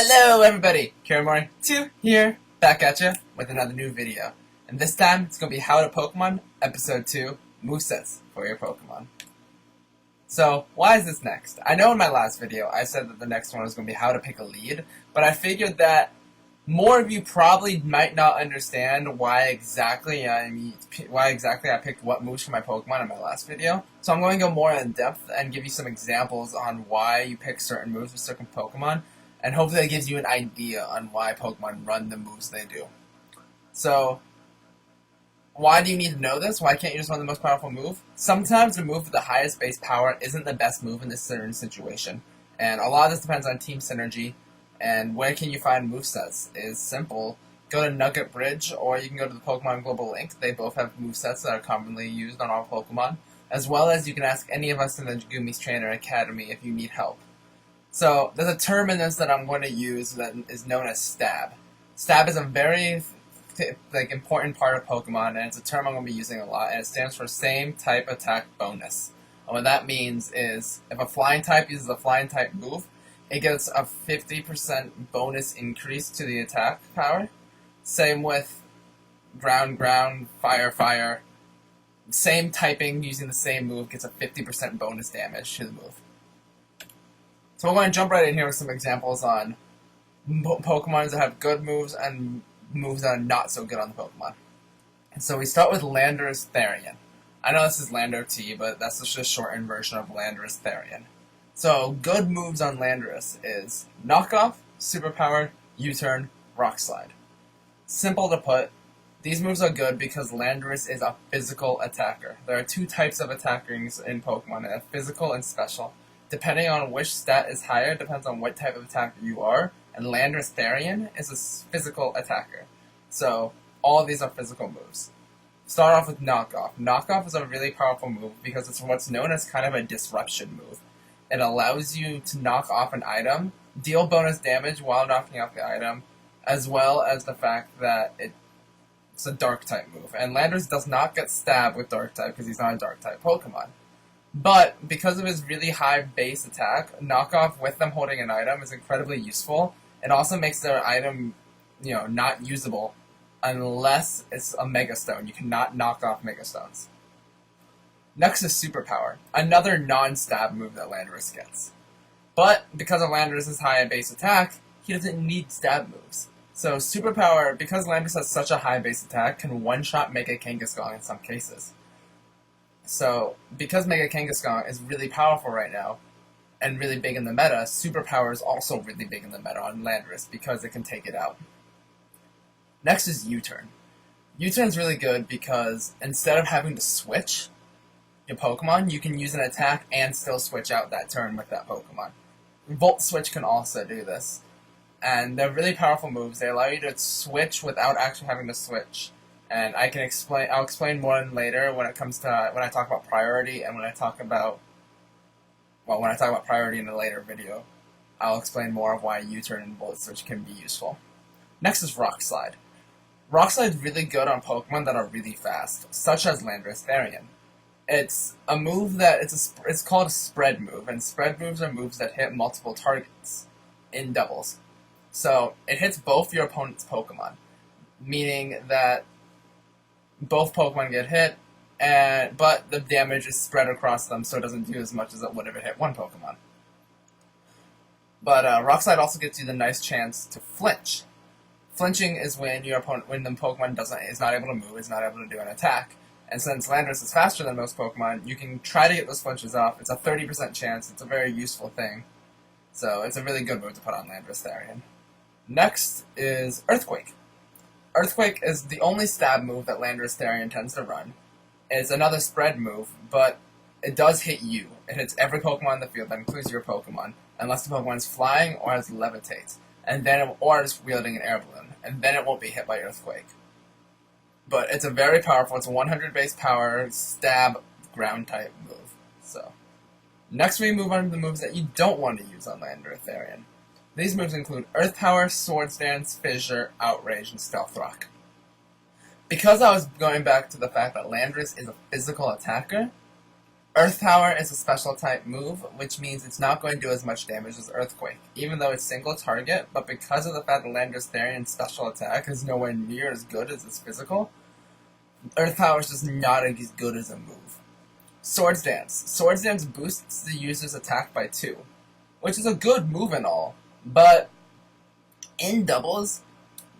Hello everybody, Kiramori 2 here, back at you with another new video. And this time, it's going to be How to Pokemon, Episode 2, Movesets for your Pokemon. So, why is this next? I know in my last video, I said that the next one was going to be How to Pick a Lead, but I figured that more of you probably might not understand why exactly I picked what moves for my Pokemon in my last video. So I'm going to go more in depth and give you some examples on why you pick certain moves with certain Pokemon, and hopefully that gives you an idea on why Pokemon run the moves they do. So, why do you need to know this? Why can't you just run the most powerful move? Sometimes the move with the highest base power isn't the best move in this certain situation, and a lot of this depends on team synergy. And where can you find movesets is simple. Go to Nugget Bridge, or you can go to the Pokemon Global Link. They both have movesets that are commonly used on all Pokemon, as well as you can ask any of us in the Gumi's Trainer Academy if you need help. So, there's a term in this that I'm going to use that is known as Stab. Stab is a very important part of Pokemon, and it's a term I'm going to be using a lot, and it stands for Same Type Attack Bonus. And what that means is, if a Flying type uses a Flying type move, it gets a 50% bonus increase to the attack power. Same with Ground, Fire, Fire. Same typing using the same move gets a 50% bonus damage to the move. So we're going to jump right in here with some examples on Pokemon that have good moves and moves that are not so good on the Pokemon. And so we start with Landorus Therian. I know this is Lando T, but that's just a shortened version of Landorus Therian. So, good moves on Landorus is Knockoff, Superpower, U-Turn, Rock Slide. Simple to put, these moves are good because Landorus is a physical attacker. There are two types of attackers in Pokemon, physical and special. Depending on which stat is higher, depends on what type of attacker you are, and Landorus Therian is a physical attacker. So, all of these are physical moves. Start off with Knockoff. Knockoff is a really powerful move because it's what's known as kind of a disruption move. It allows you to knock off an item, deal bonus damage while knocking off the item, as well as the fact that it's a Dark-type move. And Landorus does not get stabbed with Dark-type because he's not a Dark-type Pokemon. But because of his really high base attack, knockoff with them holding an item is incredibly useful. It also makes their item, not usable unless it's a Mega Stone. You cannot knock off Mega Stones. Next is Superpower, another non-stab move that Landorus gets. But because of Landorus' high base attack, he doesn't need stab moves. So Superpower, because Landorus has such a high base attack, can one-shot Mega Kangaskhan in some cases. So, because Mega Kangaskhan is really powerful right now, and really big in the meta, Superpower is also really big in the meta on Landorus because it can take it out. Next is U-Turn. U-Turn is really good because instead of having to switch your Pokemon, you can use an attack and still switch out that turn with that Pokemon. Volt Switch can also do this. And they're really powerful moves. They allow you to switch without actually having to switch. And I'll explain more later when I talk about priority and when I talk about priority in a later video. I'll explain more of why U-Turn and Volt Switch can be useful. Next is Rock Slide. Rock Slide is really good on Pokemon that are really fast, such as Landorus Therian. It's a move that it's called a spread move, and spread moves are moves that hit multiple targets in doubles. So it hits both your opponent's Pokemon, meaning that both Pokemon get hit, but the damage is spread across them, so it doesn't do as much as it would if it hit one Pokemon. But Rock Slide also gives you the nice chance to flinch. Flinching is when the Pokemon is not able to move, is not able to do an attack. And since Landorus is faster than most Pokemon, you can try to get those flinches off. It's a 30% chance. It's a very useful thing. So it's a really good move to put on Landorus Therian. Next is Earthquake. Earthquake is the only stab move that Landorus Therian tends to run. It's another spread move, but it does hit you. It hits every Pokemon in the field, that includes your Pokemon, unless the Pokemon is flying or has Levitate, or is wielding an air balloon, and then it won't be hit by Earthquake. But it's a very powerful, it's a 100 base power, stab, ground type move. So, next we move on to the moves that you don't want to use on Landorus Therian. These moves include Earth Power, Swords Dance, Fissure, Outrage, and Stealth Rock. Because I was going back to the fact that Landorus is a physical attacker, Earth Power is a special type move, which means it's not going to do as much damage as Earthquake, even though it's single target, but because of the fact that Landorus Therian's special attack is nowhere near as good as its physical, Earth Power is just not as good as a move. Swords Dance. Swords Dance boosts the user's attack by 2, which is a good move and all, but in doubles,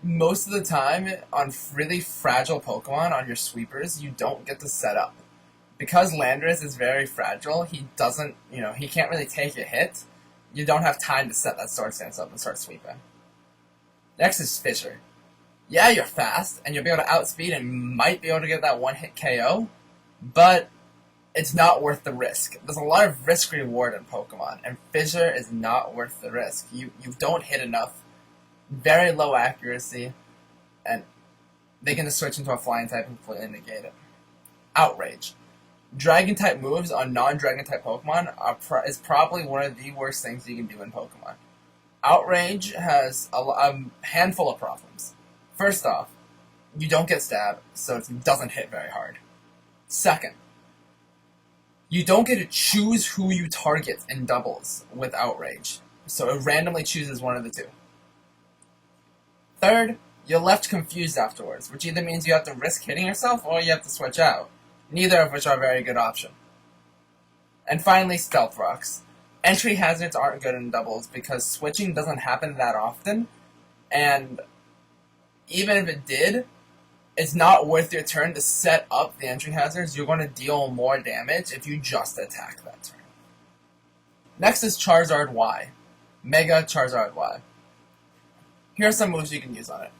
most of the time on really fragile Pokemon, on your sweepers, you don't get to set up. Because Landorus is very fragile, he doesn't, he can't really take a hit. You don't have time to set that Swords Dance up and start sweeping. Next is Fissure. Yeah, you're fast, and you'll be able to outspeed and might be able to get that one-hit KO, but it's not worth the risk. There's a lot of risk-reward in Pokemon, and Fissure is not worth the risk. You don't hit enough, very low accuracy, and they can just switch into a flying type and completely negate it. Outrage. Dragon-type moves on non-Dragon-type Pokemon is probably one of the worst things you can do in Pokemon. Outrage has a handful of problems. First off, you don't get stabbed, so it doesn't hit very hard. Second, you don't get to choose who you target in doubles with Outrage, so it randomly chooses one of the two. Third, you're left confused afterwards, which either means you have to risk hitting yourself or you have to switch out. Neither of which are a very good option. And finally, Stealth Rocks. Entry hazards aren't good in doubles because switching doesn't happen that often, and even if it did, it's not worth your turn to set up the entry hazards. You're going to deal more damage if you just attack that turn. Next is Charizard Y. Mega Charizard Y. Here are some moves you can use on it.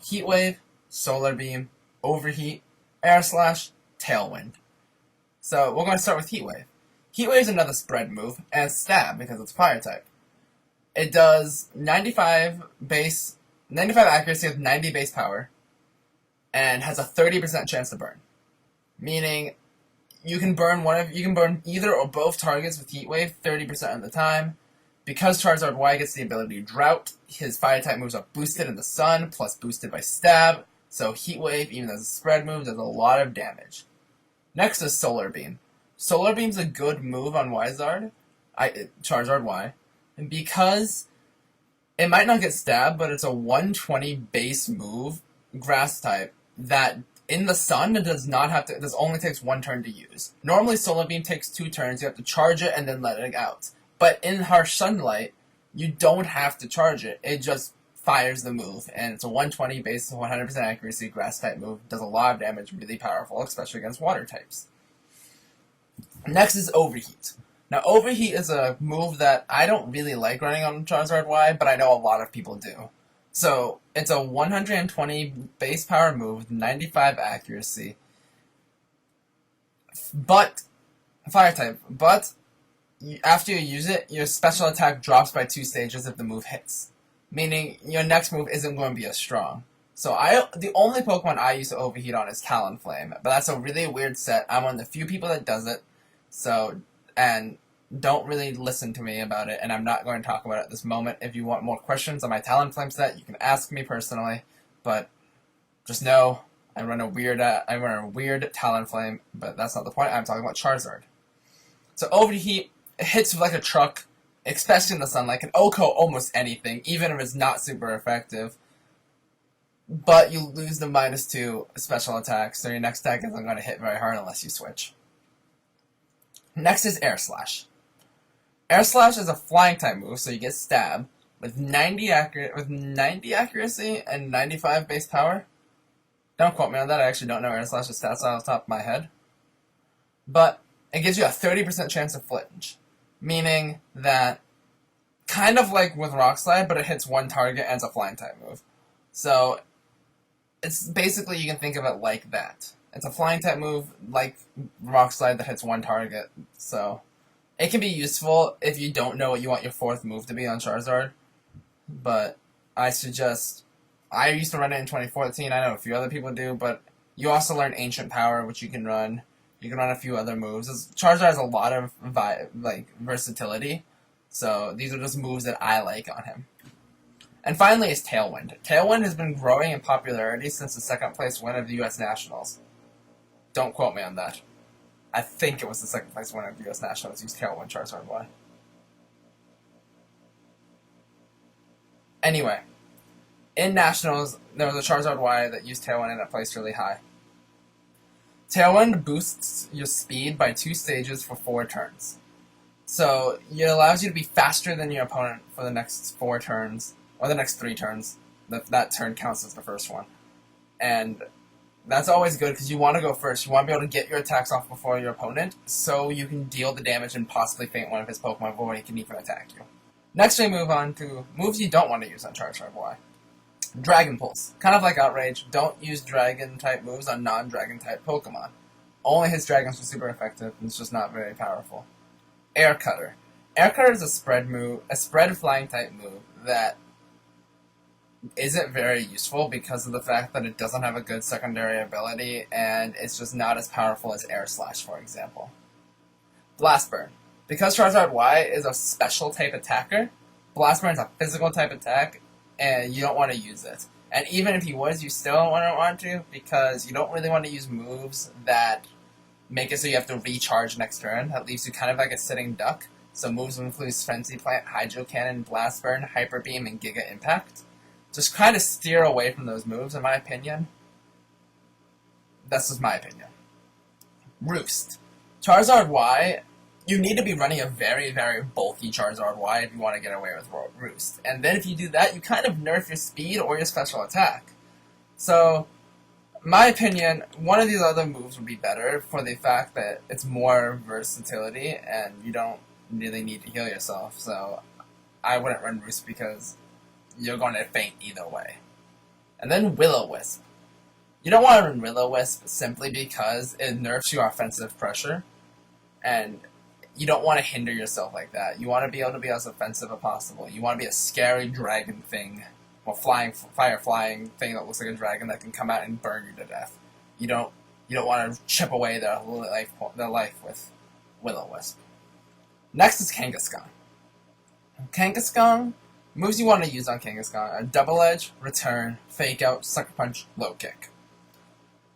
Heat Wave, Solar Beam, Overheat, Air Slash, Tailwind. So we're going to start with Heat Wave. Heat Wave is another spread move, and it's Stab because it's Fire type. It does 95 accuracy with 90 base power, and has a 30% chance to burn. Meaning, you can burn either or both targets with Heat Wave 30% of the time. Because Charizard Y gets the ability Drought, his Fire type moves are boosted in the Sun, plus boosted by Stab. So Heat Wave, even as a spread move, does a lot of damage. Next is Solar Beam. Solar Beam's a good move on Charizard Y, and because it might not get stabbed, but it's a 120 base move, Grass type, that in the Sun it this only takes one turn to use. Normally Solar Beam takes 2 turns, you have to charge it and then let it out. But in Harsh Sunlight, you don't have to charge it, it just fires the move, and it's a 120 base, 100% accuracy, Grass type move, does a lot of damage, really powerful, especially against water types. Next is Overheat. Now, Overheat is a move that I don't really like running on Charizard Y, but I know a lot of people do. So, it's a 120 base power move with 95 accuracy, but Fire type, but after you use it, your special attack drops by 2 stages if the move hits. Meaning, your next move isn't going to be as strong. So the only Pokemon I use to Overheat on is Talonflame, but that's a really weird set. I'm one of the few people that does it, and don't really listen to me about it, and I'm not going to talk about it at this moment. If you want more questions on my Talonflame set, you can ask me personally, but just know I run a weird Talonflame, but that's not the point. I'm talking about Charizard. So Overheat, it hits like a truck, especially in the sunlight, can OHKO almost anything, even if it's not super effective. But you lose the -2 special attack, so your next attack isn't going to hit very hard unless you switch. Next is Air Slash. Air Slash is a flying type move, so you get Stab with 90 accuracy and 95 base power. Don't quote me on that, I actually don't know Air Slash's stats off the top of my head. But it gives you a 30% chance of flinch. Meaning that, kind of like with Rock Slide, but it hits one target and it's a flying type move. So, it's basically, you can think of it like that. It's a flying type move, like Rock Slide, that hits one target. So, it can be useful if you don't know what you want your 4th move to be on Charizard. But, I used to run it in 2014, I know a few other people do, but you also learn Ancient Power, which you can run. You can run a few other moves. Charizard has a lot of versatility, so these are just moves that I like on him. And finally is Tailwind. Tailwind has been growing in popularity since the 2nd place win of the US Nationals. Don't quote me on that. I think it was the second place winner of the US Nationals used Tailwind Charizard Y. Anyway, in Nationals, there was a Charizard Y that used Tailwind and it placed really high. Tailwind boosts your speed by 2 stages for 4 turns. So it allows you to be faster than your opponent for the next 4 turns, or the next 3 turns. That turn counts as the first one. And that's always good because you want to go first. You want to be able to get your attacks off before your opponent, so you can deal the damage and possibly faint one of his Pokemon before he can even attack you. Next we move on to moves you don't want to use on Charizard Y. Dragon Pulse. Kind of like Outrage, don't use Dragon-type moves on non-Dragon-type Pokemon. Only his Dragons are super effective, and it's just not very powerful. Air Cutter. Air Cutter is a spread flying type move that isn't very useful because of the fact that it doesn't have a good secondary ability, and it's just not as powerful as Air Slash, for example. Blast Burn. Because Charizard Y is a special type attacker, Blast Burn is a physical type attack, and you don't want to use it. And even if you was, you still don't want to, because you don't really want to use moves that make it so you have to recharge next turn. That leaves you kind of like a sitting duck. So moves include Frenzy Plant, Hydro Cannon, Blast Burn, Hyper Beam, and Giga Impact. Just kind of steer away from those moves, in my opinion. That's just my opinion. Roost. Charizard Y, you need to be running a very, very bulky Charizard Y if you want to get away with Roost. And then if you do that, you kind of nerf your speed or your special attack. So, my opinion, one of these other moves would be better for the fact that it's more versatility and you don't really need to heal yourself. So, I wouldn't run Roost because you're going to faint either way. And then Will-O-Wisp. You don't want to run Will-O-Wisp simply because it nerfs your offensive pressure, and you don't want to hinder yourself like that. You want to be able to be as offensive as possible. You want to be a scary dragon thing, or fire flying thing that looks like a dragon that can come out and burn you to death. You don't want to chip away their life with Will-O-Wisp. Next is Kangaskhan. Kangaskhan, moves you want to use on Kangaskhan are Double Edge, Return, Fake Out, Sucker Punch, Low Kick.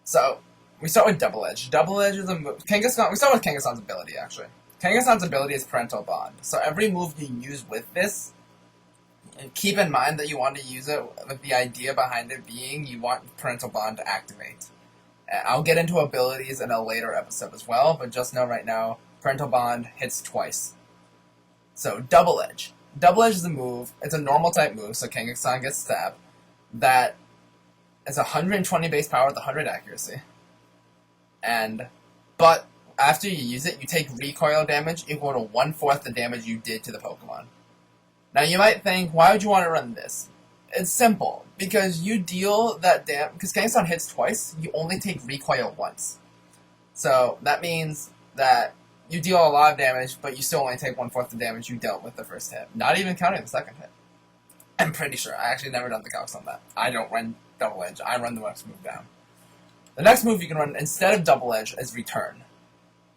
So, we start with Double Edge. Double Edge is a move. We start with Kangaskhan's ability, actually. Kangaskhan's ability is Parental Bond. So every move you use with this, keep in mind that you want to use it with the idea behind it being you want Parental Bond to activate. I'll get into abilities in a later episode as well, but just know right now, Parental Bond hits twice. So, Double Edge. Double Edge is a move, it's a normal type move, so Kangaskhan gets stabbed, that is 120 base power with 100 accuracy. But after you use it, you take recoil damage equal to 1/4 the damage you did to the Pokemon. Now you might think, why would you want to run this? It's simple, because you deal that damage, because Kangaskhan hits twice, you only take recoil once. So that means that you deal a lot of damage, but you still only take 1/4 the damage you dealt with the first hit. Not even counting the second hit. I'm pretty sure. I actually never done the calcs on that. I don't run Double Edge. I run the next move down. The next move you can run instead of Double Edge is Return.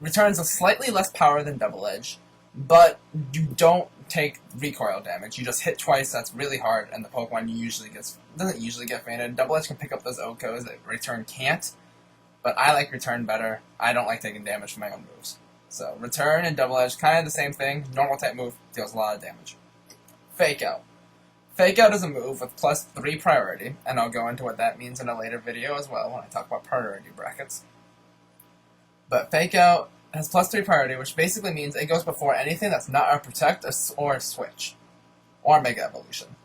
Returns a slightly less power than Double Edge, but you don't take recoil damage. You just hit twice, that's really hard, and the Pokemon doesn't usually get fainted. Double Edge can pick up those OHKOs that Return can't, but I like Return better. I don't like taking damage from my own moves. So, Return and Double Edge, kind of the same thing. Normal type move, deals a lot of damage. Fake Out. Fake Out is a move with +3 priority, and I'll go into what that means in a later video as well when I talk about priority brackets. But Fake Out has +3 priority, which basically means it goes before anything that's not a Protect or a Switch, or Mega Evolution.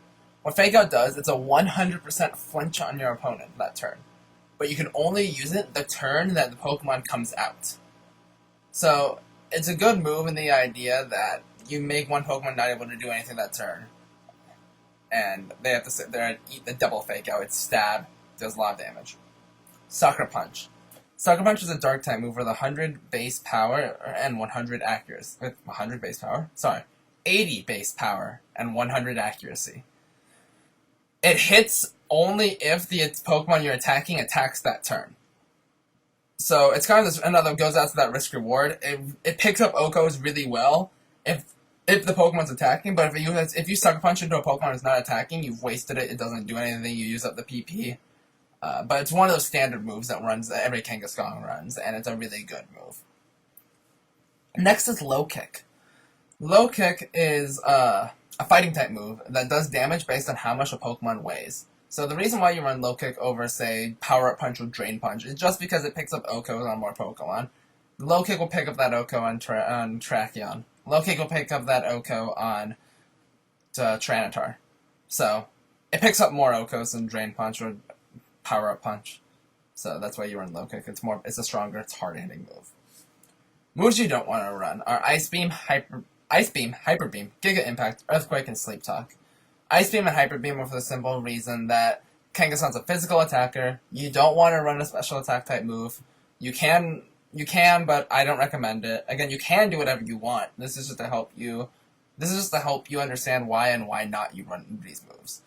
What Fake Out does, it's a 100% flinch on your opponent that turn, but you can only use it the turn that the Pokemon comes out. So, it's a good move in the idea that you make one Pokemon not able to do anything that turn, and they have to sit there and eat the double Fake Out. It's Stab, does a lot of damage. Sucker Punch. Sucker Punch is a dark type move with 100 base power and 100 accuracy. With 100 base power? Sorry. 80 base power and 100 accuracy. It hits only if the Pokemon you're attacking attacks that turn. So it's kind of this, another goes out to that risk reward. It picks up OHKOs really well if the Pokemon's attacking, but if you Sucker Punch into a Pokemon that's not attacking, you've wasted it. It doesn't do anything. You use up the PP. But it's one of those standard moves that every Kangaskhan runs, and it's a really good move. Next is Low Kick. Low Kick is a fighting type move that does damage based on how much a Pokemon weighs. So the reason why you run Low Kick over, say, Power Up Punch or Drain Punch is just because it picks up Okos on more Pokemon. Low Kick will pick up that Oko on Tracheon. Low Kick will pick up that Oko on Tranitar. So it picks up more Okos than Drain Punch or Power Up Punch. So that's why you run Low Kick. It's a stronger, it's harder hitting move. Moves you don't want to run are Ice Beam, Hyper Beam, Giga Impact, Earthquake, and Sleep Talk. Ice Beam and Hyper Beam are for the simple reason that Kangaskhan's a physical attacker. You don't want to run a special attack type move. You can, but I don't recommend it. Again, you can do whatever you want. This is just to help you. This is just to help you understand why and why not you run these moves.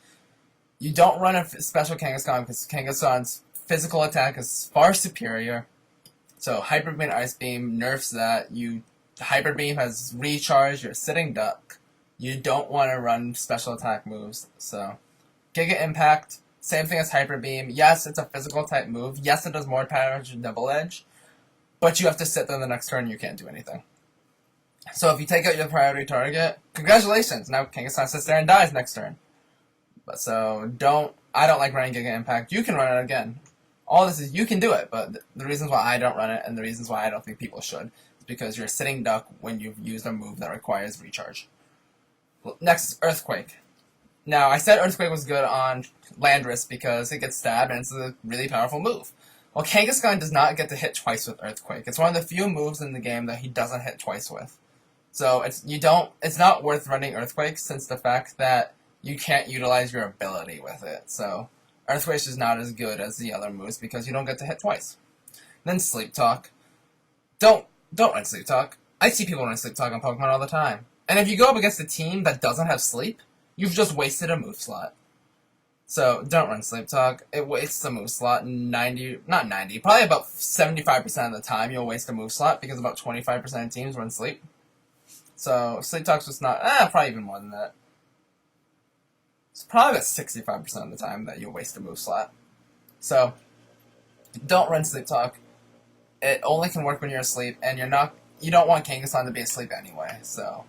You don't run a special Kangaskhan because Kangaskhan's physical attack is far superior. So Hyper Beam and Ice Beam nerfs that. Hyper Beam has recharge, you're sitting duck. You don't want to run special attack moves. So Giga Impact, same thing as Hyper Beam. Yes, it's a physical type move. Yes, it does more damage than Double Edge. But you have to sit there the next turn, you can't do anything. So if you take out your priority target, congratulations! Now Kangaskhan sits there and dies next turn. But I don't like running Giga Impact. You can run it again. All this is, you can do it, but the reasons why I don't run it and the reasons why I don't think people should is because you're sitting duck when you've used a move that requires recharge. Next is Earthquake. Now, I said Earthquake was good on Landorus because it gets stabbed and it's a really powerful move. Well, Kangaskhan does not get to hit twice with Earthquake. It's one of the few moves in the game that he doesn't hit twice with. So it's not worth running Earthquake since the fact that you can't utilize your ability with it. So Earthquake is not as good as the other moves because you don't get to hit twice. Then Sleep Talk. Don't run Sleep Talk. I see people run Sleep Talk on Pokemon all the time. And if you go up against a team that doesn't have Sleep, you've just wasted a move slot. So don't run Sleep Talk. It wastes a move slot. Probably about 75% of the time you'll waste a move slot because about 25% of teams run Sleep. So Sleep Talk's just not, probably even more than that. It's probably about 65% of the time that you'll waste a move slot. So don't run Sleep Talk. It only can work when you're asleep, and you don't want Kangaskhan to be asleep anyway, so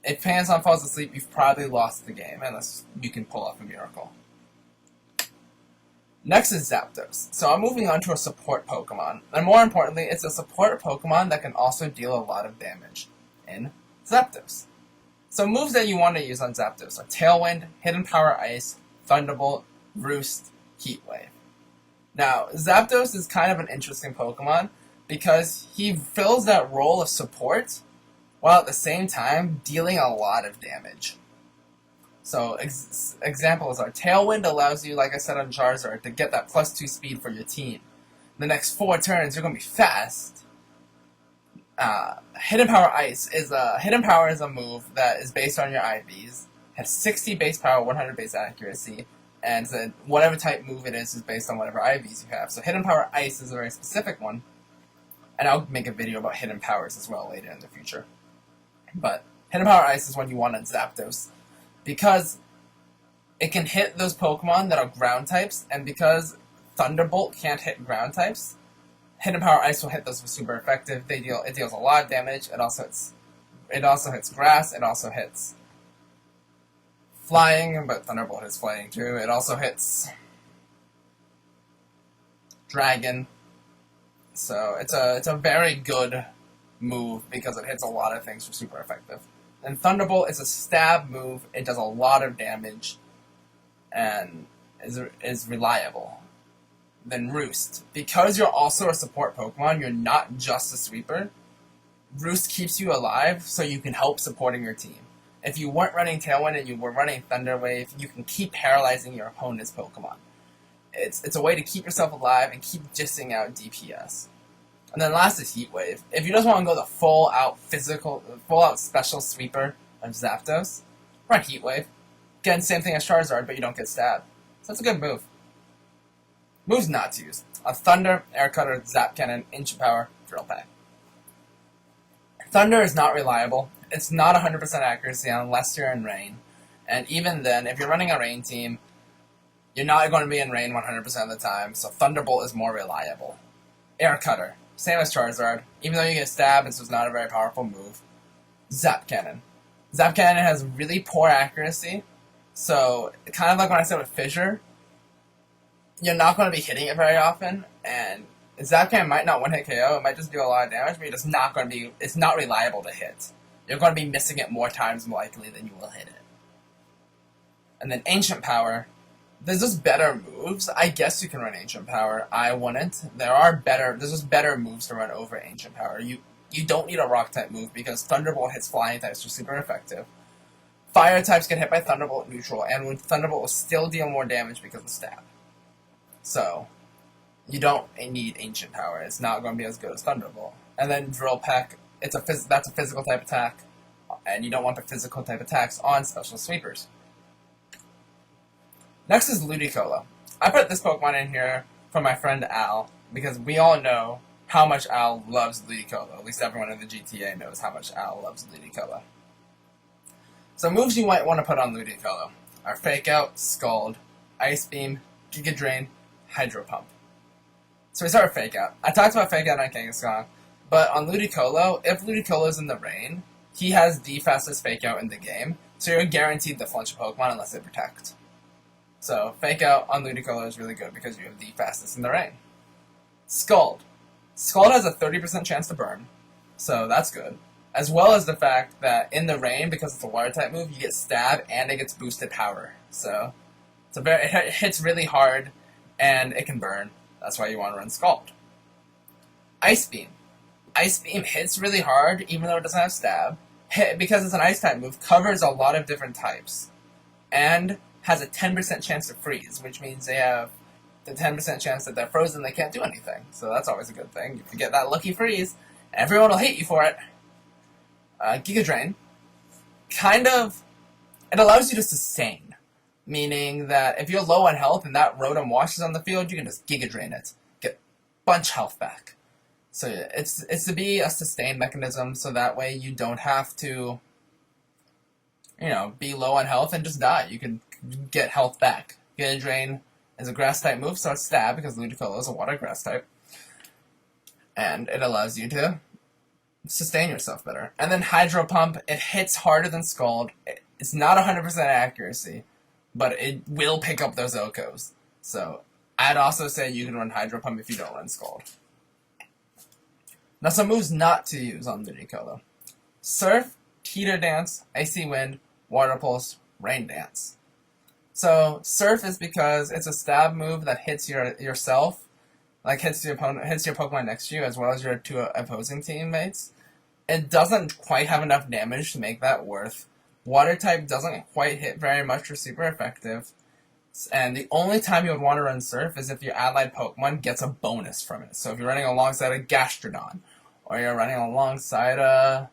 if Kangaskhan falls asleep, you've probably lost the game, unless you can pull off a miracle. Next is Zapdos. So I'm moving on to a support Pokemon, and more importantly, it's a support Pokemon that can also deal a lot of damage in Zapdos. So moves that you want to use on Zapdos are Tailwind, Hidden Power Ice, Thunderbolt, Roost, Heat Wave. Now, Zapdos is kind of an interesting Pokemon because he fills that role of support while at the same time dealing a lot of damage. So, examples are Tailwind allows you, like I said on Charizard, to get that +2 speed for your team. The next 4 turns, you're going to be fast. Hidden Power Ice is a move that is based on your IVs, has 60 base power, 100 base accuracy, and whatever type move it is based on whatever IVs you have. So Hidden Power Ice is a very specific one, and I'll make a video about Hidden Powers as well later in the future. But Hidden Power Ice is one you want on Zapdos, because it can hit those Pokemon that are ground types, and because Thunderbolt can't hit ground types, Hidden Power Ice will hit those with super effective. It deals a lot of damage. It also hits grass. It also hits flying, but Thunderbolt hits flying too. It also hits dragon. So it's a very good move because it hits a lot of things for super effective. And Thunderbolt is a stab move. It does a lot of damage and is reliable. Then Roost. Because you're also a support Pokemon, you're not just a sweeper, Roost keeps you alive so you can help supporting your team. If you weren't running Tailwind and you were running Thunder Wave, you can keep paralyzing your opponent's Pokemon. It's a way to keep yourself alive and keep dishing out DPS. And then last is Heat Wave. If you just want to go the full out special sweeper of Zapdos, run Heat Wave. Again, same thing as Charizard, but you don't get stabbed. So that's a good move. Moves not to use. A Thunder, Air Cutter, Zap Cannon, Inch Power, Drill Peck. Thunder is not reliable. It's not 100% accuracy unless you're in rain. And even then, if you're running a rain team, you're not going to be in rain 100% of the time, so Thunderbolt is more reliable. Air Cutter. same as Charizard. Even though you get Stab, it's just not a very powerful move. Zap Cannon. Zap Cannon has really poor accuracy, so kind of like when I said with Fissure, you're not going to be hitting it very often, and Zap Cannon might not one-hit KO, it might just do a lot of damage, but it's not reliable to hit. You're going to be missing it more times likely than you will hit it. And then Ancient Power. There's just better moves. I guess you can run Ancient Power. I wouldn't. There's just better moves to run over Ancient Power. You don't need a Rock-type move because Thunderbolt hits Flying types, which are super effective. Fire types get hit by Thunderbolt neutral, and Thunderbolt will still deal more damage because of Stab. So, you don't need Ancient Power. It's not going to be as good as Thunderbolt. And then Drill Peck, that's a physical type attack, and you don't want the physical type attacks on Special Sweepers. Next is Ludicolo. I put this Pokemon in here for my friend Al, because we all know how much Al loves Ludicolo. At least everyone in the GTA knows how much Al loves Ludicolo. So moves you might want to put on Ludicolo are Fake Out, Scald, Ice Beam, Giga Drain, Hydro Pump. So we start with Fake Out. I talked about Fake Out on Kangaskhan, but on Ludicolo, if Ludicolo's in the rain, he has the fastest Fake Out in the game, so you're guaranteed to flinch a Pokemon unless they protect. So, Fake Out on Ludicolo is really good because you have the fastest in the rain. Scald. Scald has a 30% chance to burn, so that's good. As well as the fact that in the rain, because it's a water-type move, you get Stab and it gets boosted power. So, it hits really hard and it can burn. That's why you want to run Scald. Ice Beam. Ice Beam hits really hard, even though it doesn't have Stab. Because it's an Ice-type move, covers a lot of different types. And has a 10% chance to freeze, which means they have the 10% chance that they're frozen, they can't do anything. So that's always a good thing. If you get that lucky freeze, everyone will hate you for it. Giga Drain. It allows you to sustain. Meaning that if you're low on health and that Rotom washes on the field, you can just Giga Drain it. Get a bunch health back. So it's to be a sustain mechanism, so that way you don't have to, be low on health and just die. You can get health back. Giga Drain is a grass-type move, so it's Stab, because Ludicolo is a water grass type. And it allows you to sustain yourself better. And then Hydro Pump, it hits harder than Scald. It's not 100% accuracy, but it will pick up those OHKOs. So, I'd also say you can run Hydro Pump if you don't run Scald. Now, some moves not to use on Ludicolo. Surf, Teeter Dance, Icy Wind, Water Pulse, Rain Dance. So, Surf is because it's a stab move that hits yourself, like hits your opponent, hits your Pokemon next to you, as well as your two opposing teammates. It doesn't quite have enough damage to make that worth. Water type doesn't quite hit very much for super effective. And the only time you would want to run Surf is if your allied Pokemon gets a bonus from it. So if you're running alongside a Gastrodon, or you're running alongside a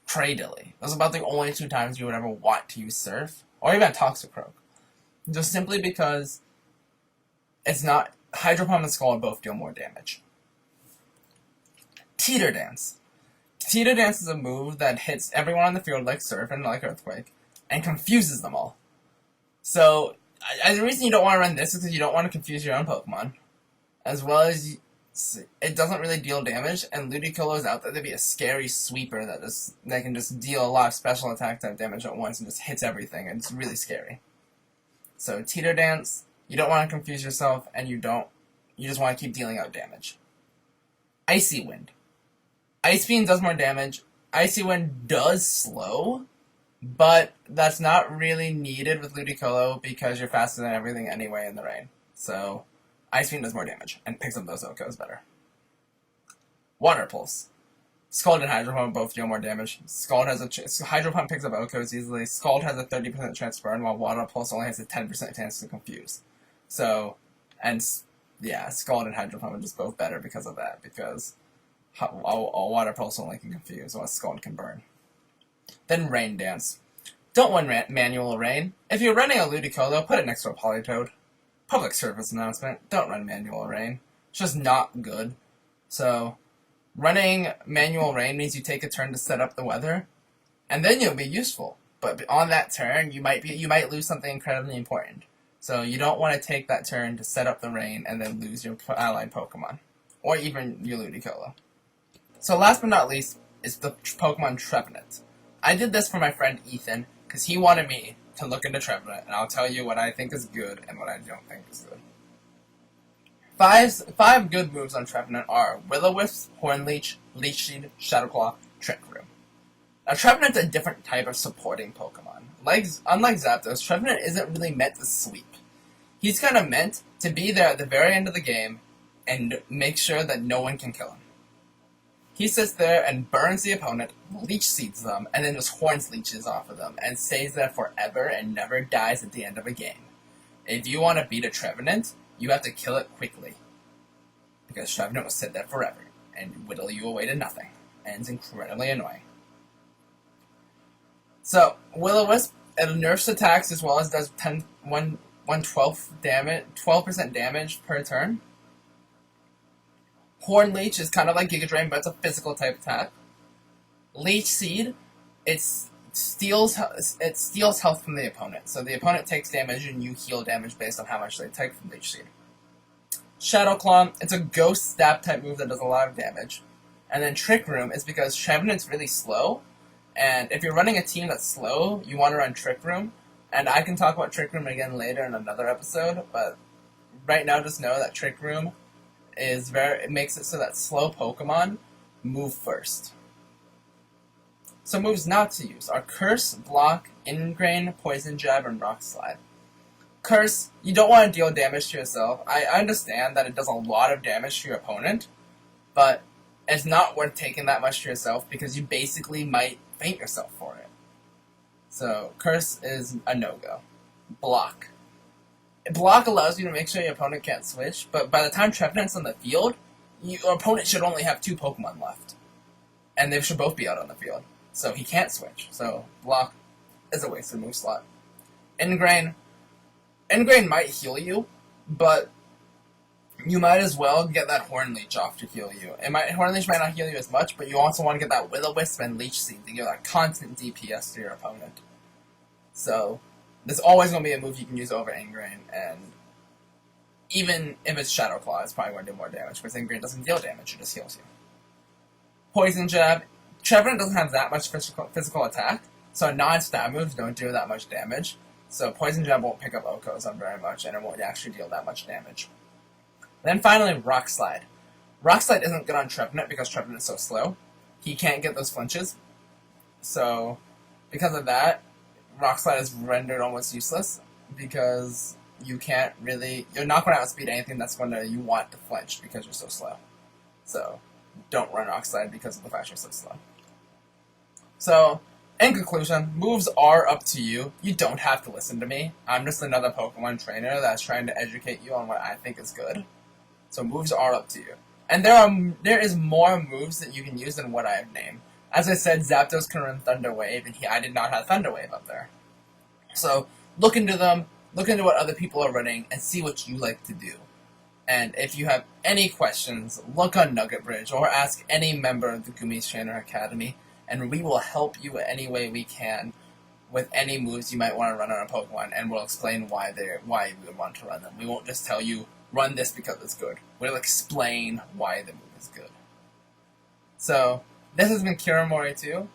Cradily. Those are about the only two times you would ever want to use Surf, or even Toxicroak. Just simply because it's not... Hydro Pump and Scald both deal more damage. Teeter Dance. Teeter Dance is a move that hits everyone on the field like Surf and like Earthquake, and confuses them all. So, the reason you don't want to run this is because you don't want to confuse your own Pokemon. As well as, it doesn't really deal damage, and Ludicolo is out there to be a scary sweeper that can just deal a lot of special attack type damage at once and just hits everything, and it's really scary. So, Teeter Dance, you don't want to confuse yourself, and you just want to keep dealing out damage. Icy Wind. Ice Beam does more damage. Icy Wind does slow, but that's not really needed with Ludicolo because you're faster than everything anyway in the rain. So, Ice Beam does more damage and picks up those OHKOs better. Water Pulse. Scald and Hydro Pump both deal more damage. Hydro Pump picks up OHKOs easily. Scald has a 30% chance to burn, while Water Pulse only has a 10% chance to confuse. So, Scald and Hydro Pump are just both better because of that, because a Water Pulse only can confuse, while Scald can burn. Then Rain Dance. Don't run Manual Rain. If you're running a Ludicolo, put it next to a Politoed. Public service announcement, don't run Manual Rain. It's just not good. So, running Manual Rain means you take a turn to set up the weather, and then you'll be useful. But on that turn, you might lose something incredibly important. So you don't want to take that turn to set up the rain and then lose your allied Pokemon. Or even your Ludicolo. So last but not least is the Pokemon Trevenant. I did this for my friend Ethan because he wanted me to look into Trevenant, and I'll tell you what I think is good and what I don't think is good. Five good moves on Trevenant are Will-O-Wisp, Hornleech, Leech Seed, Shadow Claw, Trick Room. Now Trevenant's a different type of supporting Pokemon. Unlike Zapdos, Trevenant isn't really meant to sweep. He's kind of meant to be there at the very end of the game and make sure that no one can kill him. He sits there and burns the opponent, leech seeds them, and then just horns leeches off of them, and stays there forever and never dies at the end of a game. If you want to beat a Trevenant, you have to kill it quickly. Because Trevenant will sit there forever, and whittle you away to nothing, and it's incredibly annoying. So, Will-O-Wisp, it nerfs attacks as well as does 12% damage per turn. Hornleech is kind of like Giga Drain, but it's a physical type attack. Leech Seed, it steals health from the opponent. So the opponent takes damage and you heal damage based on how much they take from Leech Seed. Shadow Claw, it's a ghost stab type move that does a lot of damage. And then Trick Room is because Trevenant's really slow, and if you're running a team that's slow, you want to run Trick Room. And I can talk about Trick Room again later in another episode, but right now just know that Trick Room it makes it so that slow Pokemon move first. So moves not to use are Curse, Block, Ingrain, Poison Jab, and Rock Slide. Curse, you don't want to deal damage to yourself. I understand that it does a lot of damage to your opponent, but it's not worth taking that much to yourself because you basically might faint yourself for it. So Curse is a no-go. Block. Block allows you to make sure your opponent can't switch, but by the time Trevenant's on the field, your opponent should only have 2 Pokemon left. And they should both be out on the field. So he can't switch. So Block is a wasted move slot. Ingrain. Ingrain might heal you, but you might as well get that Hornleech off to heal you. Hornleech might not heal you as much, but you also want to get that Will-O-Wisp and Leech Seed to give that constant DPS to your opponent. So there's always going to be a move you can use over Ingrain, and even if it's Shadow Claw, it's probably going to do more damage, because Ingrain doesn't deal damage, it just heals you. Poison Jab. Trevenant doesn't have that much physical attack, so non-stab moves don't do that much damage, so Poison Jab won't pick up Okos on very much, and it won't actually deal that much damage. Then finally, Rock Slide. Rock Slide isn't good on Trevenant because Trevenant is so slow. He can't get those flinches, so because of that, Rock Slide is rendered almost useless because you're not going to outspeed anything that's going to you want to flinch because you're so slow. So don't run Rock Slide because of the fact you're so slow. So in conclusion, moves are up to you. You don't have to listen to me. I'm just another Pokemon trainer that's trying to educate you on what I think is good. So moves are up to you. And there is more moves that you can use than what I have named. As I said, Zapdos can run Thunder Wave, and I did not have Thunder Wave up there. So look into them, look into what other people are running, and see what you like to do. And if you have any questions, look on Nugget Bridge, or ask any member of the Gumi's Trainer Academy, and we will help you any way we can with any moves you might want to run on a Pokemon, and we'll explain why you would want to run them. We won't just tell you, run this because it's good. We'll explain why the move is good. So, this has been Kiramori 2.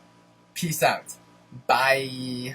Peace out. Bye.